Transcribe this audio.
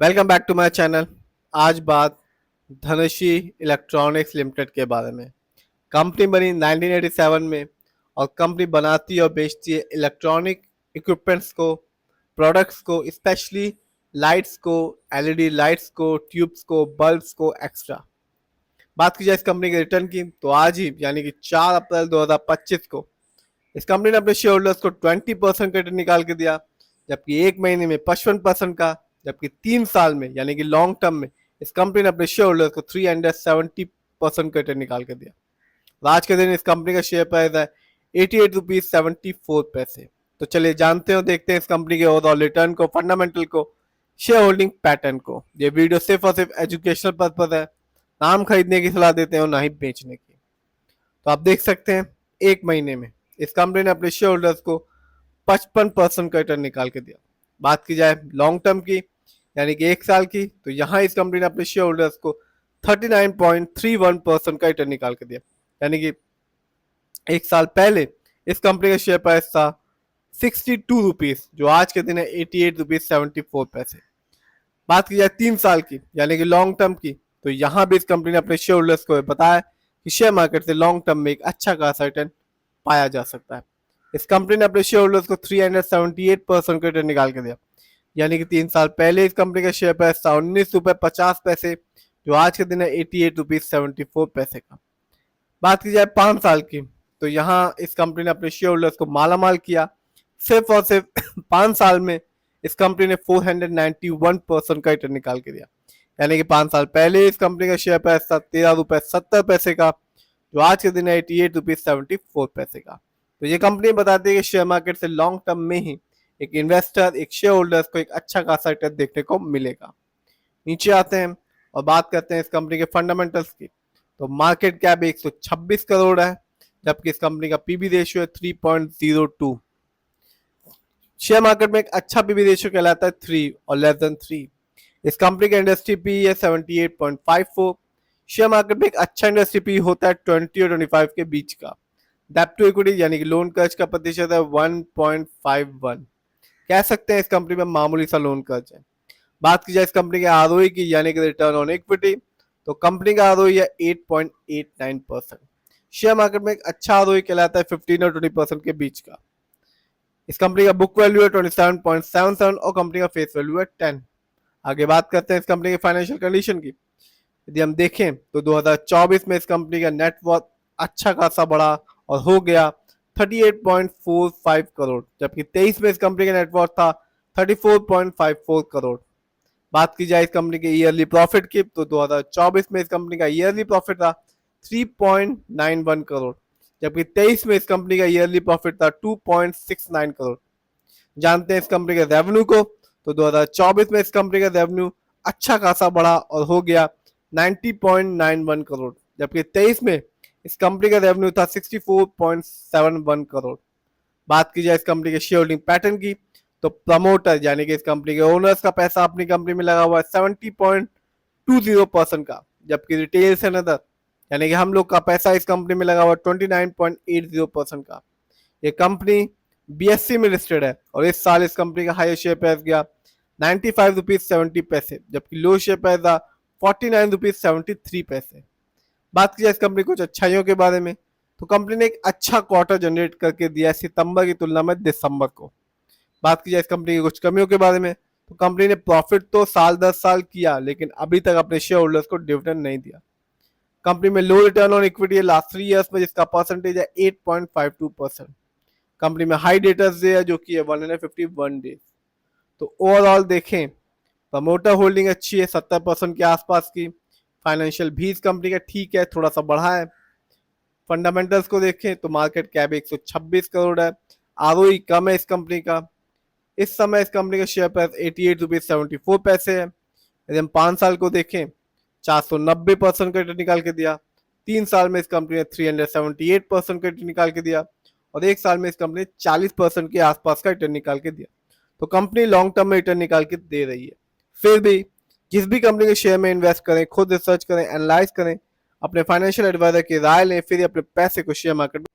Welcome back to my channel. आज बात धनुषी electronics limited के बारे में। कंपनी बनी 1987 में और कंपनी बनाती और बेचती है इलेक्ट्रॉनिक इक्विपमेंट्स को, प्रोडक्ट्स को, स्पेशली लाइट्स को, एलईडी लाइट्स को, ट्यूब्स को, बल्ब्स को एक्स्ट्रा। बात की जाए इस कंपनी के रिटर्न की तो आज ही यानी कि 4 अप्रैल 2025 को इस कंपनी ने अपने शेयर होल्डर्स को 20% का रिटर्न निकाल के दिया, जबकि एक महीने में 55% का, जबकि 3 साल में यानी कि लॉन्ग टर्म में इस कंपनी ने अपने शेयर होल्डर्स को 370% का रिटर्न निकाल के दिया। और आज के दिन इस कंपनी का शेयर प्राइस है 88 रुपीज 74 पैसे। तो चलिए जानते हैं और देखते हैं इस कंपनी के ओवरऑल रिटर्न को, फंडामेंटल को, शेयर होल्डिंग पैटर्न को। ये वीडियो सिर्फ और सिर्फ एजुकेशनल पर्पज है, नाम खरीदने की सलाह देते हैं और ना ही बेचने की। तो आप देख सकते हैं एक महीने में इस कंपनी ने अपने शेयर होल्डर्स को 55% का रिटर्न निकाल के दिया। बात की जाए लॉन्ग टर्म की यानी कि 1 साल की, तो यहाँ इस कंपनी ने अपने शेयर होल्डर्स को 39.31% का रिटर्न निकाल के दिया। यानी कि 1 साल पहले इस कंपनी का शेयर प्राइस था 62 रुपीज, जो आज के दिन है 88 रुपीज 74 पैसे। बात की जाए 3 साल की यानी कि लॉन्ग टर्म की, तो यहाँ भी इस कंपनी ने अपने शेयर होल्डर्स को बताया कि शेयर मार्केट से लॉन्ग टर्म में एक अच्छा खासा रिटर्न पाया जा सकता है। इस कंपनी ने अपने शेयर होल्डर्स को 378% का रिटर्न निकाल के दिया। यानी कि 3 साल पहले इस कंपनी का शेयर प्राइस था 19 रुपये 50 पैसे, जो आज के दिन है 88 रुपीज 74 पैसे का। बात की जाए 5 साल की, तो यहाँ इस कंपनी ने अपने शेयर होल्डर्स को मालामाल किया। सिर्फ और सिर्फ 5 साल में इस कंपनी ने 491% का रिटर्न निकाल के दिया। यानी कि 5 साल पहले इस कंपनी का शेयर प्राइस था 13 रुपये 70 पैसे का, जो आज के दिन है 88 रुपीज 74 पैसे का। तो ये कंपनी बताती है कि शेयर मार्केट से लॉन्ग टर्म में ही एक इन्वेस्टर, एक शेयर होल्डर्स को एक अच्छा खासा रिटर्न देखने को मिलेगा। नीचे आते हैं और बात करते हैं इस कंपनी के फंडामेंटल्स की। तो मार्केट कैप 126 करोड़ है, जबकि इस कंपनी का पीबी रेशियो है 3.02। शेयर मार्केट में एक अच्छा पीबी रेशियो कहलाता है 3 और लेस देन 3। इस कंपनी का इंडस्ट्री पी है 78.54। शेयर मार्केट में एक अच्छा इंडस्ट्री पी होता है 20 और 25 के बीच का। डेब्ट टू इक्विटी यानी कि लोन कर्ज का प्रतिशत है 1.51। कह सकते हैं इस कंपनी में मामूली सा लोन कर्ज है। बात की जाए इस कंपनी के आरओई की यानी कि रिटर्न ऑन इक्विटी, तो कंपनी का आरओई है 8.89%। शेयर मार्केट में एक अच्छा आरओई कहलाता है 15 और 20% के बीच का। इस कंपनी का बुक वैल्यू है 27.77 और कंपनी का फेस वैल्यू है 10। आगे बात करते हैं इस कंपनी की फाइनेंशियल कंडीशन की। यदि हम देखें तो 2024 में इस कंपनी का नेटवर्थ अच्छा खासा बढ़ा और हो गया 38.45 करोड़, जबकि 23 में इस कंपनी का नेटवर्थ था 34.54 करोड़। बात की जाए इस कंपनी के ईयरली प्रॉफिट की, तो 2024 में इस कंपनी का ईयरली प्रॉफिट था 3.91 करोड़, जबकि 23 में इस कंपनी का ईयरली प्रॉफिट था 2.69 करोड़। जानते हैं इस कंपनी के रेवेन्यू को, तो 2024 में इस कंपनी का रेवेन्यू अच्छा खासा बढ़ा और हो गया 90.91 करोड़, जबकि 23 में इस कंपनी का रेवेन्यू था 64.71 करोड़। बात की जाए इस कंपनी के शेयर होल्डिंग पैटर्न की, तो प्रमोटर यानी कि इस कंपनी के ओनर्स का पैसा अपनी कंपनी में लगा हुआ है 70.20% का, जबकि रिटेल से अनदर यानी कि हम लोग का पैसा इस कंपनी में लगा हुआ है 29.80% का। ये कंपनी बीएससी में लिस्टेड है और इस साल इस कंपनी का हाईएस्ट शेयर प्राइस गया 95 रुपीज 70 पैसे, जबकि लो शेयर प्राइस था 49 रुपीज 73 पैसे। बात की जाए इस कंपनी कुछ अच्छाइयों के बारे में, तो कंपनी ने एक अच्छा क्वार्टर जनरेट करके दिया है सितंबर की तुलना में दिसंबर को। बात की जाए इस कंपनी की कुछ कमियों के बारे में, तो कंपनी ने प्रॉफिट तो साल 10 साल किया, लेकिन अभी तक अपने शेयर होल्डर्स को डिविडेंड नहीं दिया। कंपनी में लो रिटर्न ऑन इक्विटी है लास्ट 3 ईयर्स में, जिसका परसेंटेज है 8.52%। कंपनी में हाई डेटर्स डे है जो कि है 151 डेज। तो ओवरऑल देखें प्रमोटर होल्डिंग अच्छी है 70% के आसपास की। फाइनेंशियल भी इस कंपनी का ठीक है, थोड़ा सा बढ़ा है। फंडामेंटल्स को देखें तो मार्केट कैप 126 करोड़ है, आरओई कम है इस कंपनी का। इस समय इस कंपनी का शेयर प्राइस 88 रुपीज 74 पैसे है। यदि हम 5 साल को देखें 490% का रिटर्न निकाल के दिया। 3 साल में इस कंपनी ने 378% का रिटर्न निकाल के दिया और 1 साल में इस कंपनी ने 40% के आसपास का रिटर्न निकाल के दिया। तो कंपनी लॉन्ग टर्म में रिटर्न निकाल के दे रही है। फिर भी जिस भी कंपनी के शेयर में इन्वेस्ट करें, खुद रिसर्च करें, एनालाइज करें, अपने फाइनेंशियल एडवाइजर की राय लें, फिर अपने पैसे को शेयर मार्केट